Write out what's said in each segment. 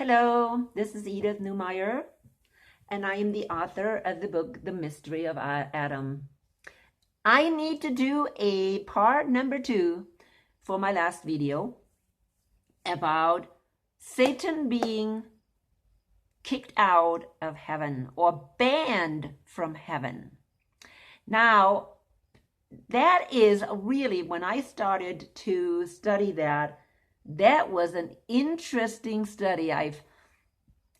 Hello, this is Edith Newmeyer, and I am the author of the book, The Mystery of Adam. I need to do a part number 2 for my last video about Satan being kicked out of heaven or banned from heaven. Now, that is really, when I started to study that was an interesting study. I've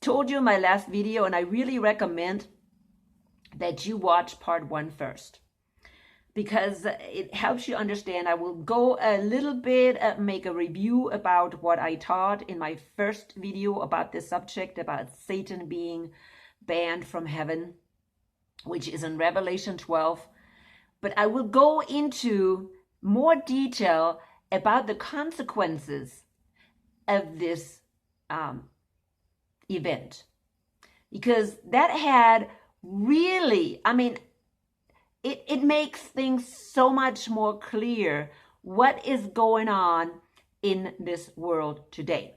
told you in my last video, and I really recommend that you watch part 1 first, because it helps you understand. I will go a little bit, make a review about what I taught in my first video about this subject, about Satan being banned from heaven, which is in Revelation 12. But I will go into more detail about the consequences of this event, because that had really, it makes things so much more clear what is going on in this world today.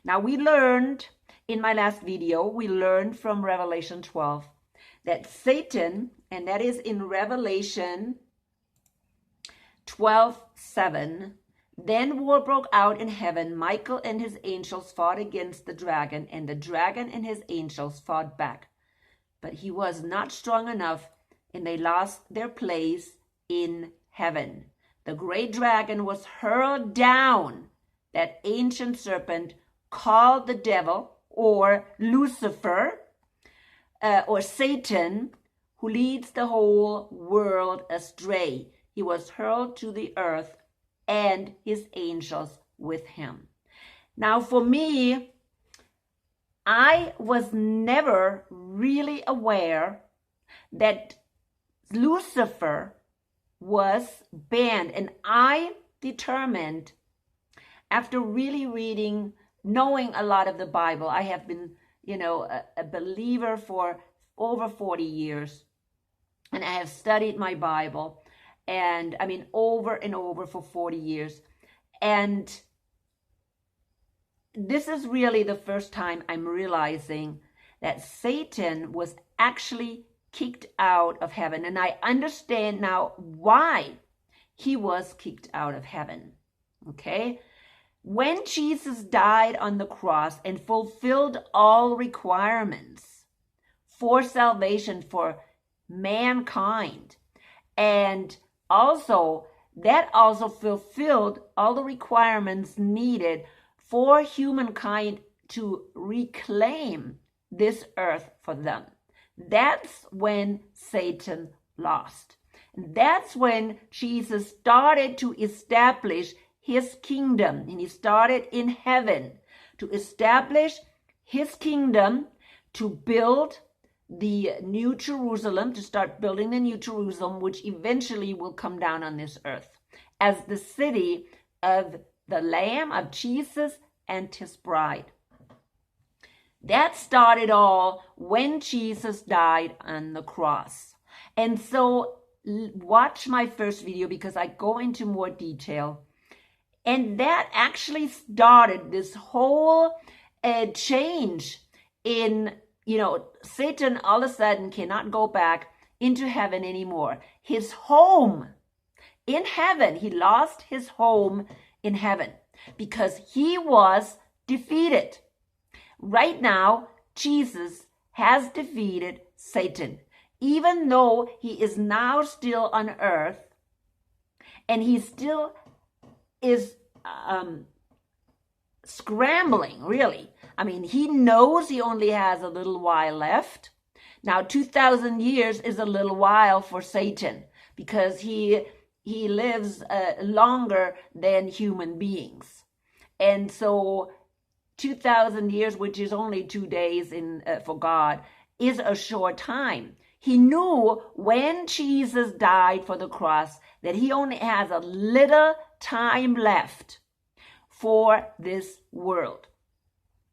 Now, we learned in my last video, we learned from Revelation 12 that Satan, and that is in Revelation 12:7, then war broke out in heaven. Michael and his angels fought against the dragon, and the dragon and his angels fought back. But he was not strong enough, and they lost their place in heaven. The great dragon was hurled down, that ancient serpent called the devil, or Lucifer, or Satan, who leads the whole world astray. He was hurled to the earth, and his angels with him. Now, for me, I was never really aware that Lucifer was banned, and I determined, after really reading, knowing a lot of the Bible, I have been, a believer for over 40 years, and I have studied my Bible, and over and over for 40 years. And this is really the first time I'm realizing that Satan was actually kicked out of heaven. And I understand now why he was kicked out of heaven. Okay? When Jesus died on the cross and fulfilled all requirements for salvation for mankind, and that also fulfilled all the requirements needed for humankind to reclaim this earth for them. That's when Satan lost. That's when Jesus started to establish his kingdom, and he started in heaven to establish his kingdom, to build the New Jerusalem, to start building the New Jerusalem, which eventually will come down on this earth as the city of the Lamb, of Jesus and his bride. That started all when Jesus died on the cross. And so watch my first video, because I go into more detail. And that actually started this whole change in, Satan all of a sudden cannot go back into heaven anymore. His home in heaven, he lost his home in heaven because he was defeated. Right now, Jesus has defeated Satan, even though he is now still on earth, and he still is scrambling, really. He knows he only has a little while left. Now, 2,000 years is a little while for Satan, because he lives longer than human beings. And so 2,000 years, which is only 2 days for God, is a short time. He knew when Jesus died for the cross that he only has a little time left for this world.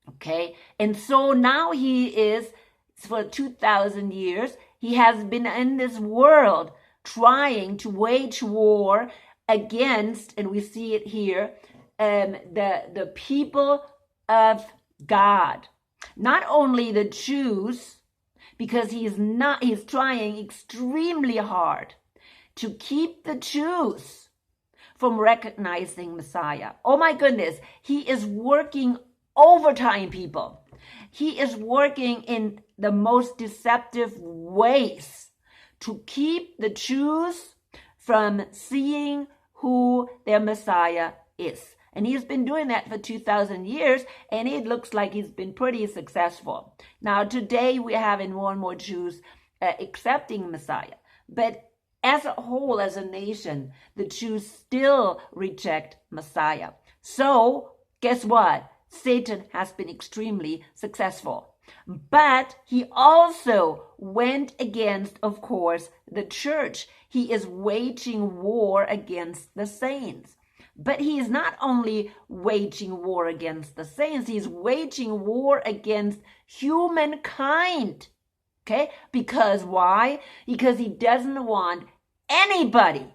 Okay? And so now he is, for 2,000 years, he has been in this world trying to wage war against, and we see it here, the people of God. Not only the Jews, because he's trying extremely hard to keep the Jews from recognizing Messiah. Oh my goodness, he is working overtime, people. He is working in the most deceptive ways to keep the Jews from seeing who their Messiah is. And he's been doing that for 2,000 years, and it looks like he's been pretty successful. Now, today we're having more and more Jews accepting Messiah. But as a whole, as a nation, the Jews still reject Messiah. So, guess what? Satan has been extremely successful. But he also went against, of course, the church. He is waging war against the saints. But he is not only waging war against the saints, he's waging war against humankind. Okay? Because why? Because he doesn't want anybody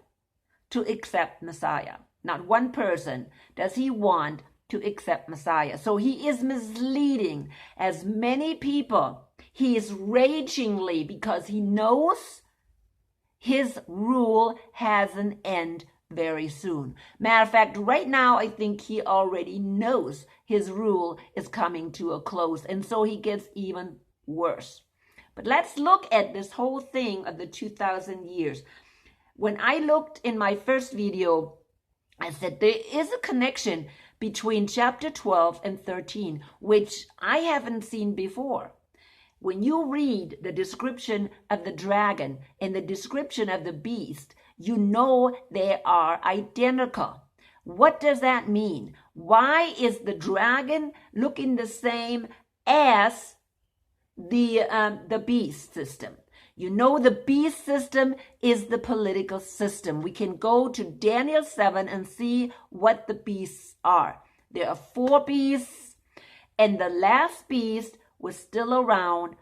to accept Messiah. Not one person does he want to accept Messiah. So he is misleading as many people. He is ragingly, because he knows his rule has an end very soon. Matter of fact, right now, I think he already knows his rule is coming to a close. And so he gets even worse. But let's look at this whole thing of the 2,000 years. When I looked in my first video, I said there is a connection between chapter 12 and 13, which I haven't seen before. When you read the description of the dragon and the description of the beast, you know they are identical. What does that mean? Why is the dragon looking the same as the beast system? You know, the beast system is the political system. We can go to Daniel 7 and see what the beasts are. There are 4 beasts, and the last beast was still around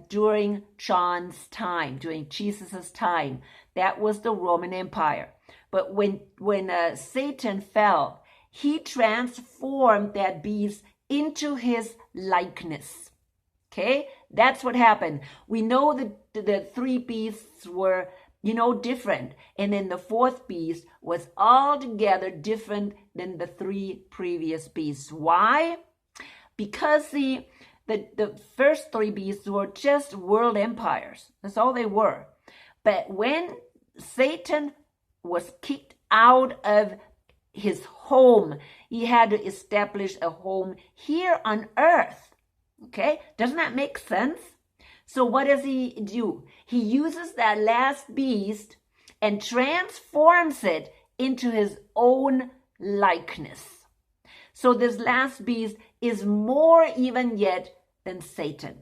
during John's time, during Jesus' time. That was the Roman Empire. But when Satan fell, he transformed that beast into his likeness. Okay, that's what happened. We know that the 3 beasts were, different. And then the 4th beast was altogether different than the 3 previous beasts. Why? Because the first 3 beasts were just world empires. That's all they were. But when Satan was kicked out of his home, he had to establish a home here on earth. Okay, doesn't that make sense? So what does he do? He uses that last beast and transforms it into his own likeness. So this last beast is more even yet than Satan.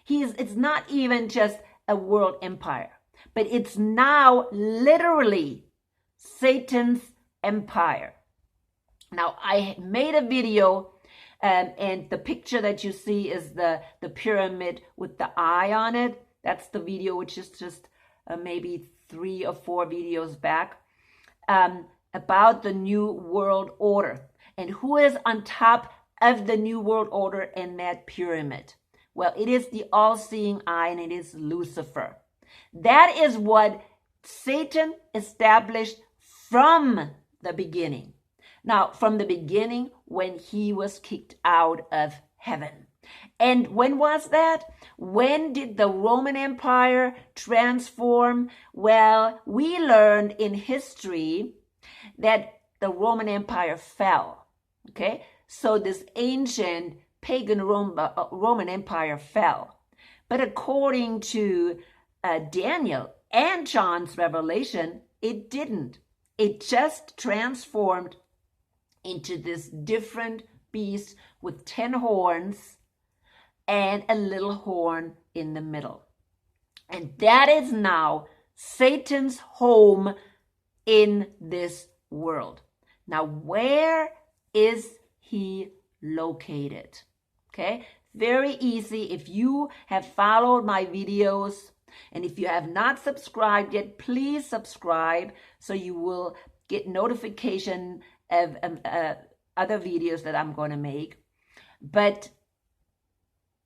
It's not even just a world empire, but it's now literally Satan's empire. Now, I made a video, and the picture that you see is the pyramid with the eye on it. That's the video, which is just maybe 3 or 4 videos back, about the New World Order. And who is on top of the New World Order in that pyramid? Well, it is the all-seeing eye, and it is Lucifer. That is what Satan established from the beginning. Now, from the beginning, when he was kicked out of heaven. And when was that? When did the Roman Empire transform? Well, we learned in history that the Roman Empire fell. Okay? So this ancient pagan Roman Empire fell. But according to Daniel and John's revelation, it didn't. It just transformed into this different beast with 10 horns and a little horn in the middle. And that is now Satan's home in this world. Now, where is he located? Okay, very easy. If you have followed my videos, and if you have not subscribed yet, please subscribe so you will get notification of other videos that I'm going to make. But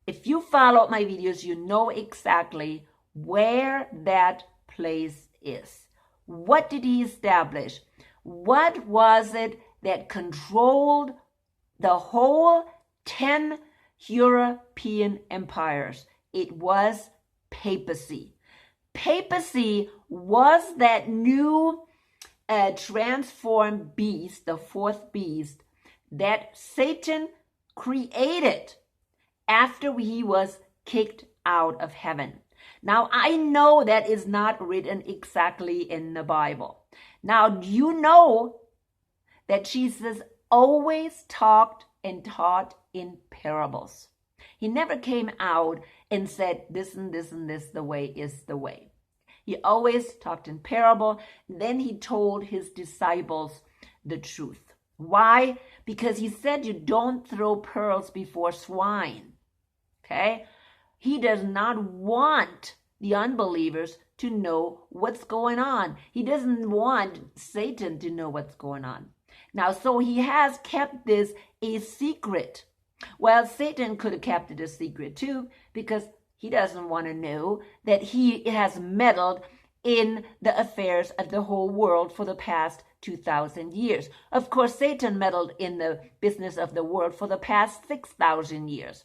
If you followed my videos, you know exactly where that place is. What did he establish? What was it that controlled the whole 10 European empires? It was papacy. Papacy was that new transformed beast, the fourth beast, that Satan created after he was kicked out of heaven. Now, I know that is not written exactly in the Bible. Now, you know that Jesus always talked and taught in parables. He never came out and said, this and this and this, the way is the way. He always talked in parable. Then he told his disciples the truth. Why? Because he said you don't throw pearls before swine. Okay? He does not want the unbelievers to know what's going on. He doesn't want Satan to know what's going on. Now, so he has kept this a secret. Well, Satan could have kept it a secret too, because he doesn't want to know that he has meddled in the affairs of the whole world for the past 2,000 years. Of course, Satan meddled in the business of the world for the past 6,000 years.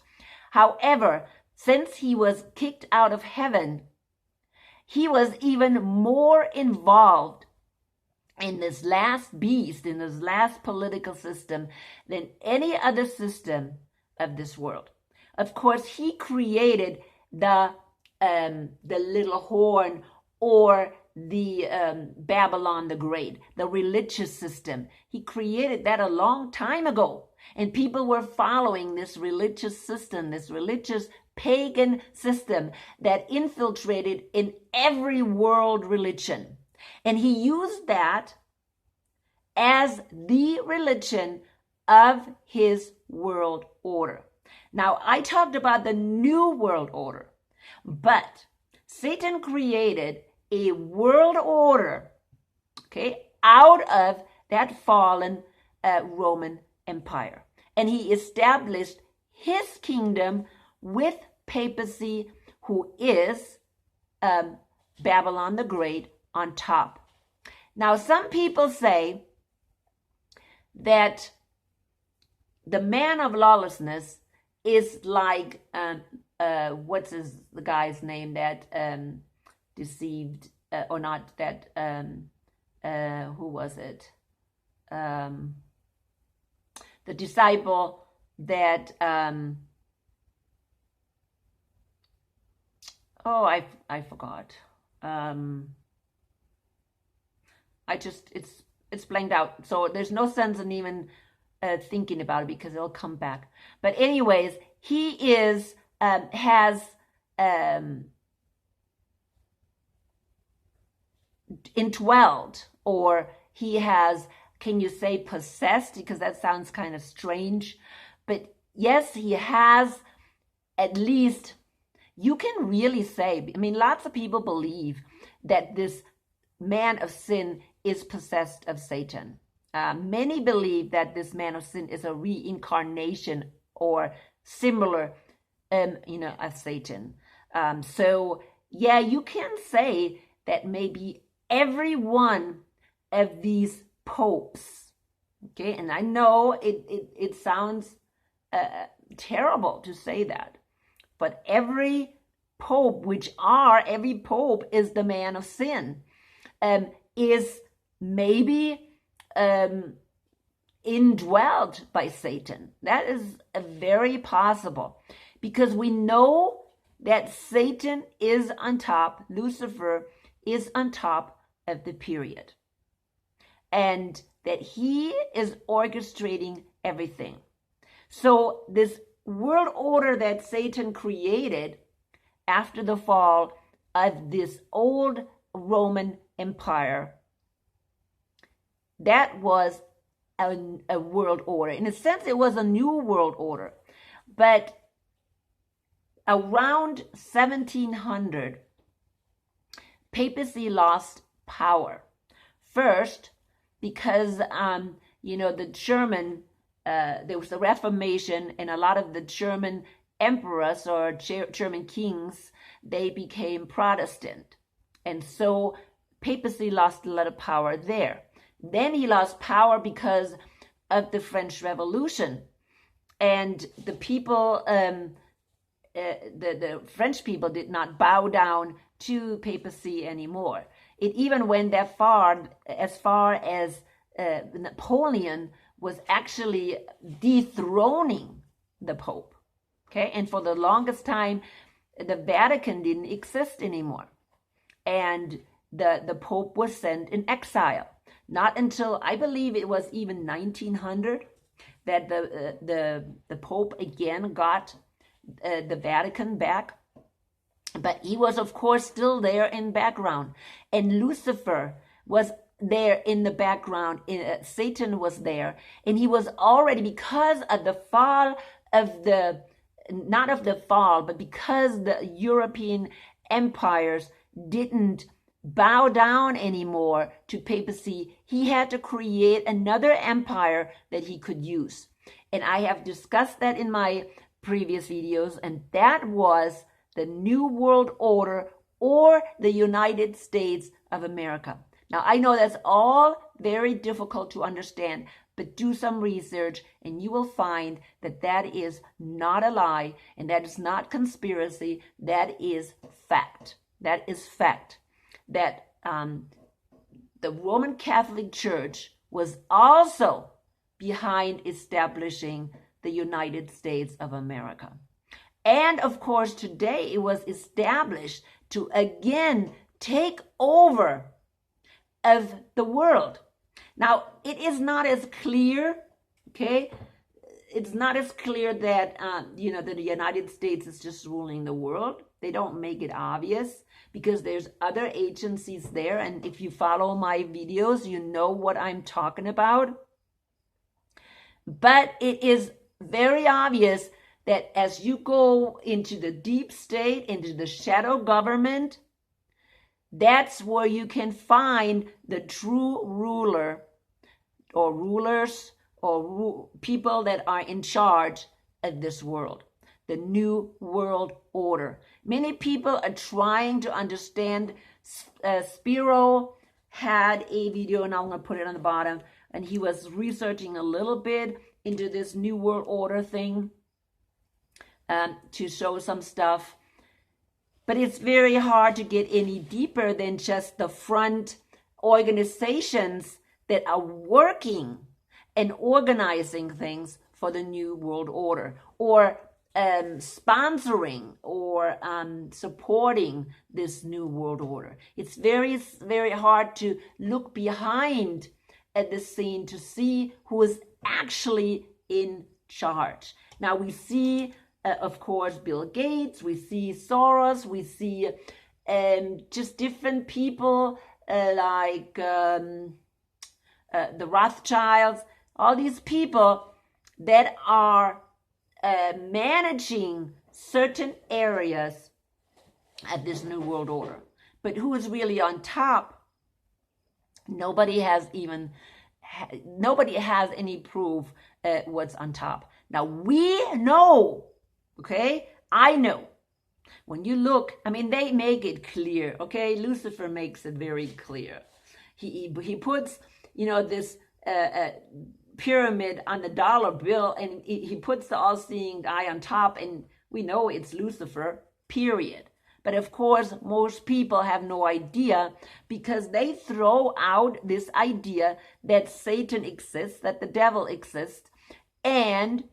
However, since he was kicked out of heaven, he was even more involved in this last beast, in this last political system than any other system of this world. Of course, he created the little horn, or the Babylon the Great, the religious system. He created that a long time ago. And people were following this religious system, this religious pagan system that infiltrated in every world religion. And he used that as the religion of his world order. Now, I talked about the new world order, but Satan created a world order, okay, out of that fallen Roman Empire. And he established his kingdom with papacy, who is Babylon the Great on top. Now, some people say that the man of lawlessness is like, what's the guy's name that deceived, or not that, who was it? The disciple that, I forgot. It's blanked out. So there's no sense in even thinking about it, because it'll come back. But anyways, he is, has, indwelled, or he has, can you say possessed? Because that sounds kind of strange. But yes, he has, at least, you can really say, I mean, lots of people believe that this man of sin is possessed of Satan. Many believe that this man of sin is a reincarnation or similar, of Satan. So yeah, you can say that maybe every one of these popes, okay, and I know it sounds terrible to say that, but every pope is the man of sin, is maybe indwelled by Satan. That is very possible, because we know that Satan is on top, Lucifer is on top of the period, and that he is orchestrating everything. So this world order that Satan created after the fall of this old Roman Empire, that was a world order. In a sense, it was a new world order. But around 1700, papacy lost power. First, because, the German, there was a Reformation, and a lot of the German emperors or German kings, they became Protestant. And so papacy lost a lot of power there. Then he lost power because of the French Revolution. And the people, the French people did not bow down to papacy anymore. It even went that far as Napoleon was actually dethroning the Pope. Okay, and for the longest time, the Vatican didn't exist anymore. And the Pope was sent in exile. Not until, I believe it was even 1900, that the Pope again got the Vatican back. But he was, of course, still there in background. And Lucifer was there in the background. Satan was there. And he was already, because of the fall of the, not of the fall, but because the European empires didn't bow down anymore to papacy, he had to create another empire that he could use. And I have discussed that in my previous videos, and that was the New World Order, or the United States of America. Now, I know that's all very difficult to understand, but do some research and you will find that that is not a lie, and that is not conspiracy. That is fact. That is fact. That the Roman Catholic Church was also behind establishing the United States of America. And of course, today it was established to again take over of the world. Now, it is not as clear, okay? It's not as clear that, that the United States is just ruling the world. They don't make it obvious because there's other agencies there. And if you follow my videos, you know what I'm talking about. But it is very obvious that as you go into the deep state, into the shadow government, that's where you can find the true ruler or rulers or people that are in charge of this world, the New World Order. Many people are trying to understand. Spiro had a video, and I'm going to put it on the bottom, and he was researching a little bit into this New World Order thing to show some stuff. But it's very hard to get any deeper than just the front organizations that are working and organizing things for the New World Order, or sponsoring or supporting this New World Order. It's very, very hard to look behind at the scene to see who is actually in charge. Now we see, of course, Bill Gates, we see Soros, we see just different people like the Rothschilds, all these people that are managing certain areas of this New World Order. But who is really on top? Nobody has any proof what's on top. Now we know, okay? I know. When you look, I mean, they make it clear, okay? Lucifer makes it very clear. He puts, this pyramid on the dollar bill, and he puts the all-seeing eye on top, and we know it's Lucifer, period. But of course, most people have no idea, because they throw out this idea that Satan exists, that the devil exists, and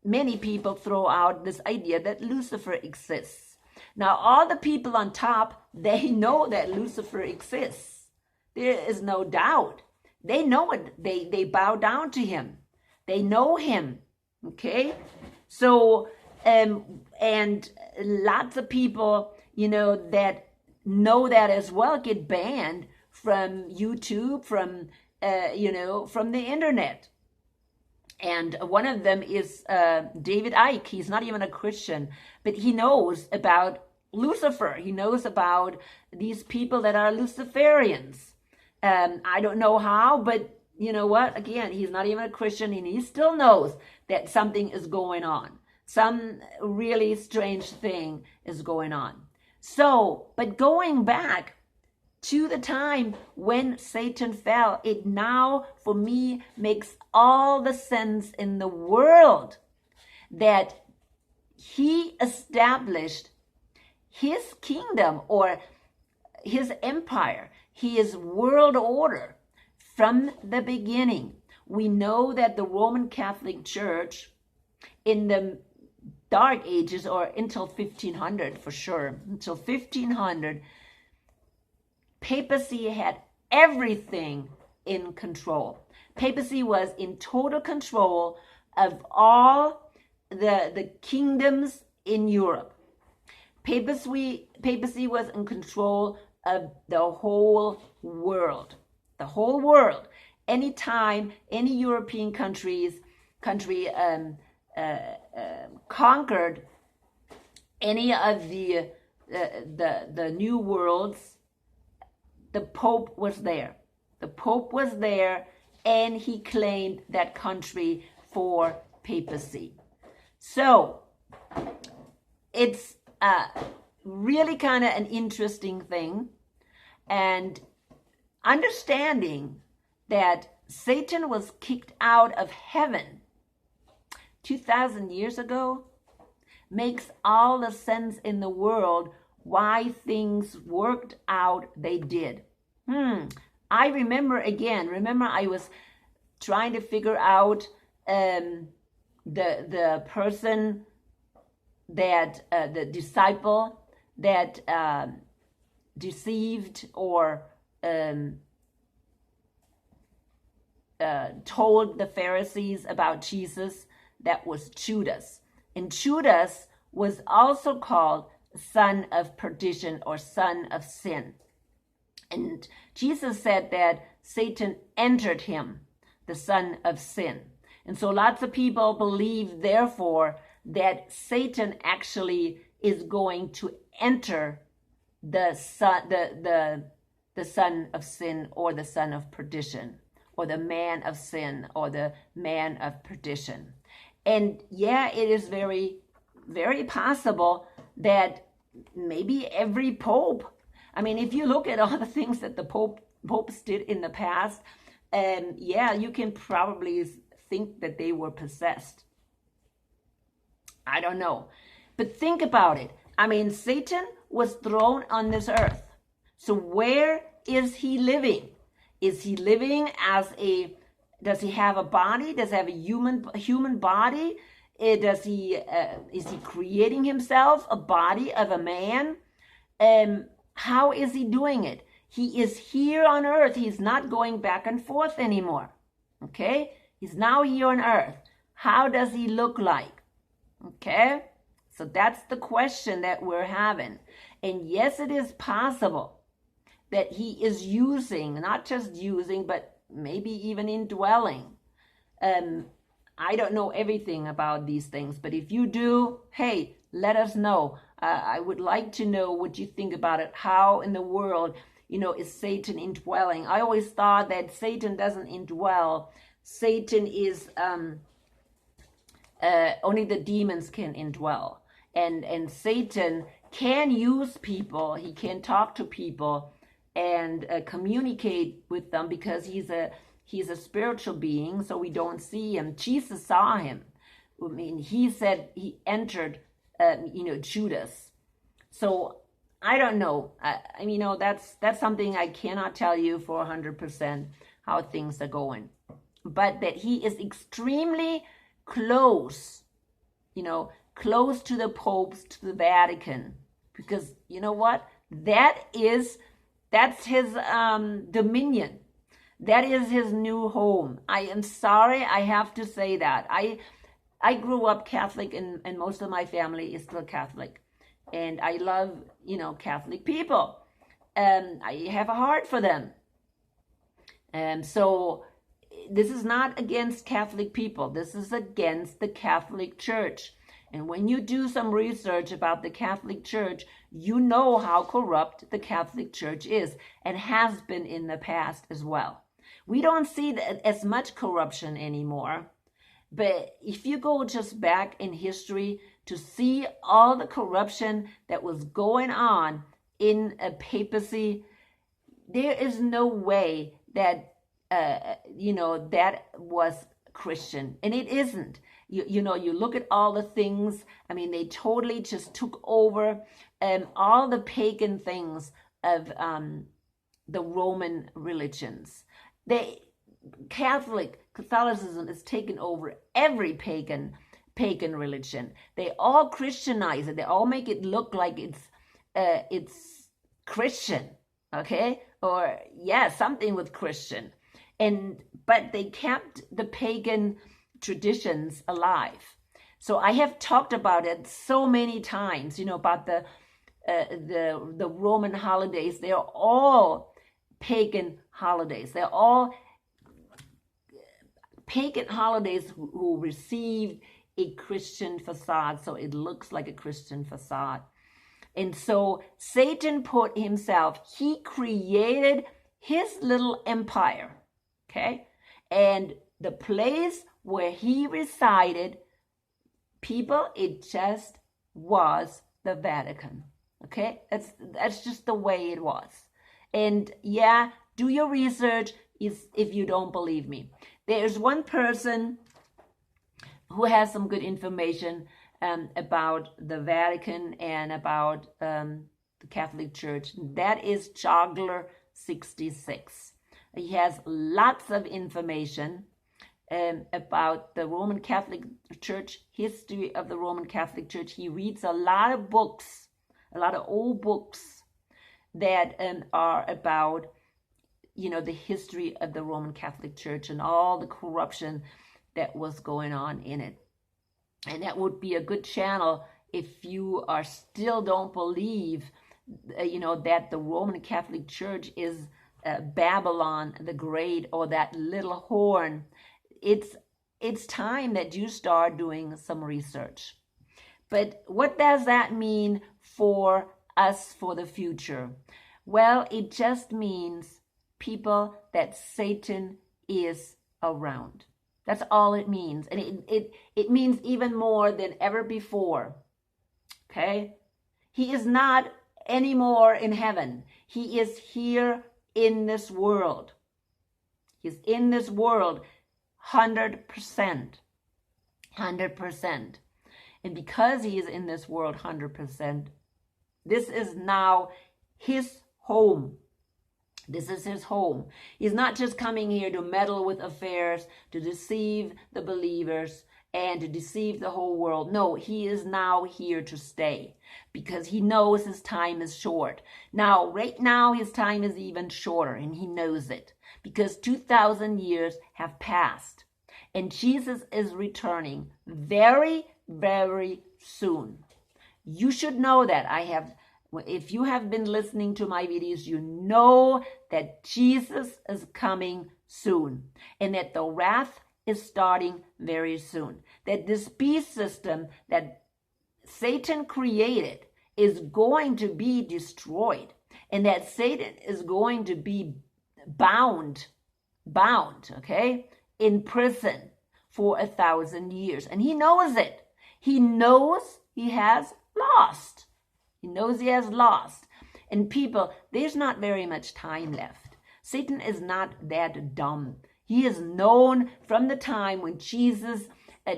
many people throw out this idea that Lucifer exists. Now, all the people on top, they know that Lucifer exists. There is no doubt. They know it. They bow down to him. They know him. Okay? So, and lots of people, that know that as well, get banned from YouTube, from the internet. And one of them is David Icke. He's not even a Christian, but he knows about Lucifer. He knows about these people that are Luciferians. I don't know how, but you know what? Again, he's not even a Christian, and he still knows that something is going on. some really strange thing is going on. So, but going back to the time when Satan fell, it now for me makes all the sense in the world that he established his kingdom or his empire, his world order from the beginning. We know that the Roman Catholic Church in the Dark Ages, or until 1500 for sure, until 1500, papacy had everything in control. Papacy was in total control of all the kingdoms in Europe. Papacy was in control of the whole world. The whole world. Anytime any European country conquered any of the new worlds, the Pope was there. The Pope was there, and he claimed that country for papacy. So it's really kind of an interesting thing, and understanding that Satan was kicked out of heaven 2,000 years ago makes all the sense in the world why things worked out they did. I remember I was trying to figure out the person that the disciple that deceived or told the Pharisees about Jesus. That was Judas. And Judas was also called son of perdition or son of sin. And Jesus said that Satan entered him, the son of sin. And so lots of people believe, therefore, that Satan actually is going to enter the son of sin, or the son of perdition, or the man of sin, or the man of perdition. And yeah, it is very, very possible that maybe every pope, I mean, if you look at all the things that the popes did in the past, yeah, you can probably think that they were possessed. I don't know. But think about it. I mean, Satan was thrown on this earth. So where is he living? Is he living does he have a body? Does he have a human body? Is he creating himself a body of a man? How is he doing it? He is here on earth. He's not going back and forth anymore. Okay? He's now here on earth. How does he look like? Okay? So that's the question that we're having. And yes, it is possible that he is using, not just using, but maybe even indwelling. I don't know everything about these things, but if you do, hey, let us know. I would like to know what you think about it. How in the world, is Satan indwelling? I always thought that Satan doesn't indwell. Satan is only the demons can indwell, and Satan can use people. He can talk to people and communicate with them because he's a spiritual being, so we don't see him. Jesus saw him. I mean, he said he entered, Judas. So I don't know. That's something I cannot tell you for 100% how things are going. But that he is extremely close, close to the popes, to the Vatican. Because you know what? That's his dominion. That is his new home. I am sorry, I have to say that. I grew up Catholic, and most of my family is still Catholic. And I love, Catholic people. I have a heart for them. So this is not against Catholic people. This is against the Catholic Church. And when you do some research about the Catholic Church, you know how corrupt the Catholic Church is and has been in the past as well. We don't see as much corruption anymore. But if you go just back in history to see all the corruption that was going on in a papacy, there is no way that that was Christian, and it isn't. You look at all the things. I mean, they totally just took over all the pagan things of the Roman religions. Catholicism is taken over every pagan religion. They all Christianize it. They all make it look like it's Christian, okay, or something with Christian, but they kept the pagan traditions alive. So I have talked about it so many times, about the Roman holidays. They're all pagan holidays. They're all pagan holidays who received a Christian facade, so it looks like a Christian facade. And so Satan he created his little empire, okay? And the place where he resided, people, it just was the Vatican, okay? That's just the way it was. And do your research if you don't believe me. There's one person who has some good information about the Vatican and about the Catholic Church. That is Jogler66. He has lots of information about the Roman Catholic Church, history of the Roman Catholic Church. He reads a lot of books, a lot of old books that are about the history of the Roman Catholic Church and all the corruption that was going on in it. And that would be a good channel if you still don't believe, that the Roman Catholic Church is Babylon the Great or that little horn. It's time that you start doing some research. But what does that mean for us for the future? Well, it just means people that Satan is around. That's all it means. And it means even more than ever before. Okay? He is not anymore in heaven. He is here in this world. He's in this world 100%. 100%. And because he is in this world 100%, this is now his home. This is his home. He's not just coming here to meddle with affairs, to deceive the believers, and to deceive the whole world. No, he is now here to stay because he knows his time is short. Now, right now, his time is even shorter, and he knows it because 2,000 years have passed, and Jesus is returning very, very soon. You should know that. If you have been listening to my videos, you know that Jesus is coming soon and that the wrath is starting very soon. That this beast system that Satan created is going to be destroyed and that Satan is going to be bound, okay, in prison for 1,000 years. And he knows it. He knows he has lost. He knows he has lost. And people, there's not very much time left. Satan is not that dumb. He is known from the time when Jesus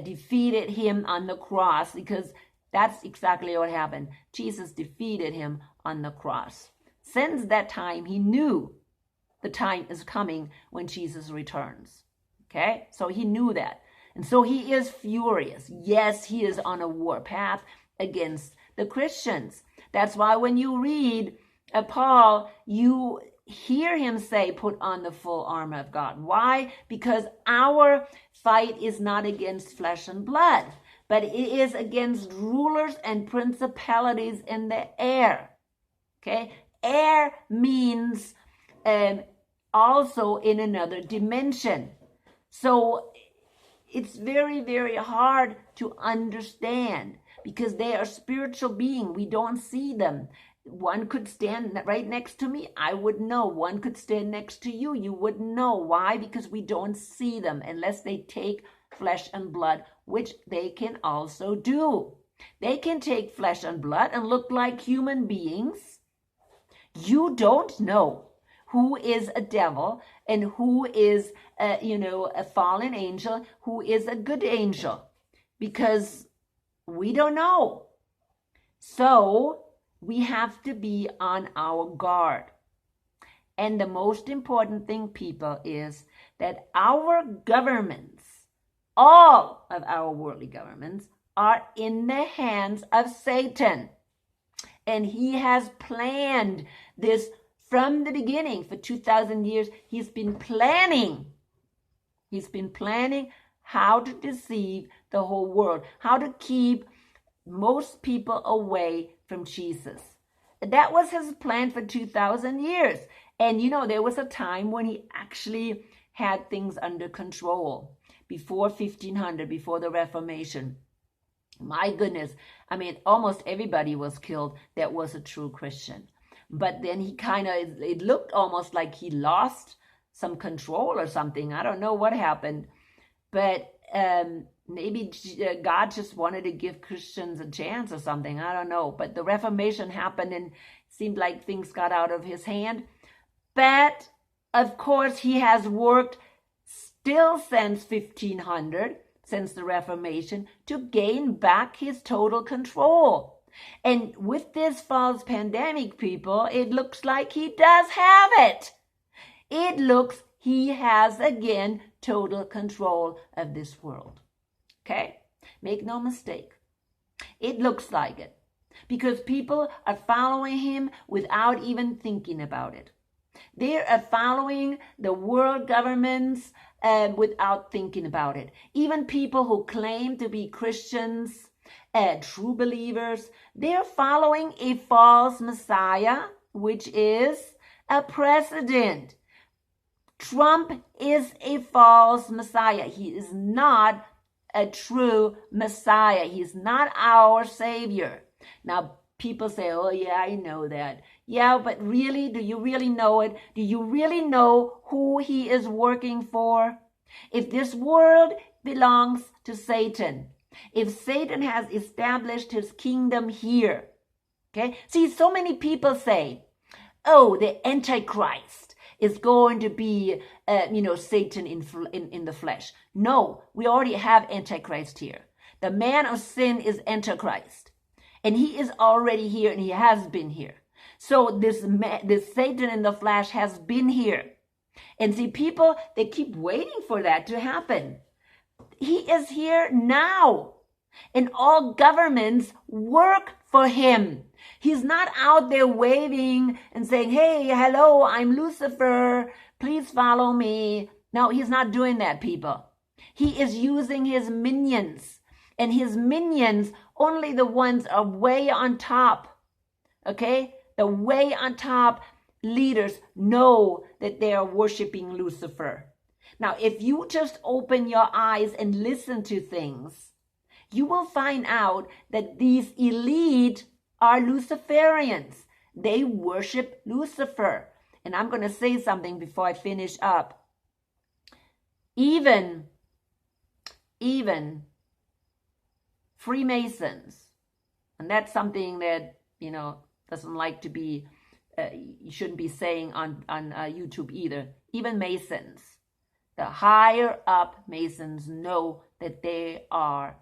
defeated him on the cross, because that's exactly what happened. Jesus defeated him on the cross. Since that time, he knew the time is coming when Jesus returns. Okay? So he knew that. And so he is furious. Yes, he is on a war path against the Christians. That's why when you read Paul, you hear him say, put on the full armor of God. Why? Because our fight is not against flesh and blood, but it is against rulers and principalities in the air. Okay? Air means also in another dimension. So it's very, very hard to understand because they are spiritual beings. We don't see them. One could stand right next to me. I wouldn't know. One could stand next to you. You wouldn't know. Why? Because we don't see them unless they take flesh and blood, which they can also do. They can take flesh and blood and look like human beings. You don't know who is a devil and who is, a fallen angel, who is a good angel, because we don't know. So we have to be on our guard. And the most important thing, people, is that our governments, all of our worldly governments, are in the hands of Satan. And he has planned this from the beginning. For 2,000 years, he's been planning. He's been planning how to deceive the whole world, how to keep most people away from Jesus. That was his plan for 2,000 years. And there was a time when he actually had things under control before 1500, before the Reformation. My goodness, almost everybody was killed that was a true Christian. But then it looked almost like he lost some control or something. I don't know what happened. But maybe God just wanted to give Christians a chance or something. I don't know. But the Reformation happened and it seemed like things got out of his hand. But, of course, he has worked still since 1500, since the Reformation, to gain back his total control. And with this false pandemic, people, it looks like he does have it. It looks he has, again, total control of this world. Okay? Make no mistake. It looks like it. Because people are following him without even thinking about it. They are following the world governments without thinking about it. Even people who claim to be Christians, true believers, they're following a false Messiah, which is a president. Trump is a false Messiah. He is not a true Messiah. He's not our Savior. Now, people say, oh, yeah, I know that. Yeah, but really, do you really know it? Do you really know who he is working for? If this world belongs to Satan, if Satan has established his kingdom here, okay? See, so many people say, oh, the Antichrist is going to be, Satan in the flesh. No, we already have Antichrist here. The man of sin is Antichrist. And he is already here, and he has been here. So this Satan in the flesh has been here. And see, people, they keep waiting for that to happen. He is here now. And all governments work for him. He's not out there waving and saying, hey, hello, I'm Lucifer. Please follow me. No, he's not doing that, people. He is using his minions. And his minions, only the ones are way on top. Okay? The way on top leaders know that they are worshiping Lucifer. Now, if you just open your eyes and listen to things, you will find out that these elite are Luciferians. They worship Lucifer. And I'm going to say something before I finish up. Even Freemasons, and that's something that, doesn't like to be, you shouldn't be saying on YouTube either. Even Masons, the higher up Masons know that they are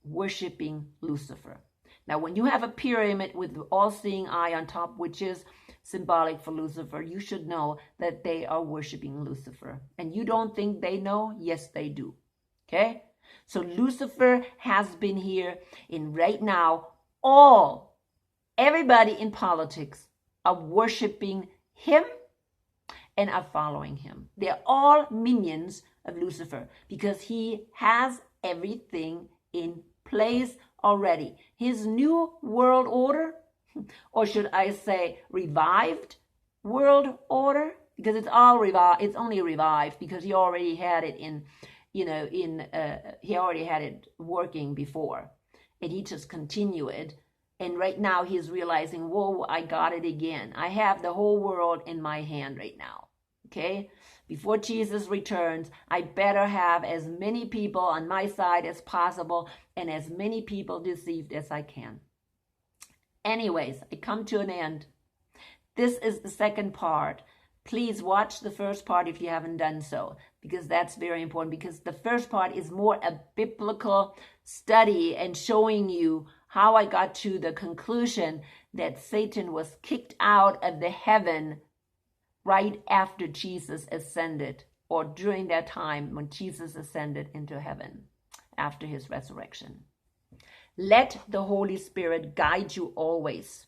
worshiping Lucifer. Now, when you have a pyramid with the all-seeing eye on top, which is symbolic for Lucifer, you should know that they are worshiping Lucifer. And you don't think they know? Yes, they do. Okay? So Lucifer has been here, and right now, everybody in politics are worshiping him and are following him. They're all minions of Lucifer because he has everything in place already. His new world order, or should I say revived world order, because it's only revived because he already had it he already had it working before, and he just continued it. And right now he's realizing, whoa, I got it again. I have the whole world in my hand right now. Okay? Before Jesus returns, I better have as many people on my side as possible and as many people deceived as I can. Anyways, I come to an end. This is the second part. Please watch the first part if you haven't done so, because that's very important, because the first part is more a biblical study and showing you how I got to the conclusion that Satan was kicked out of the heaven right after Jesus ascended, or during that time when Jesus ascended into heaven after his resurrection. Let the Holy Spirit guide you always.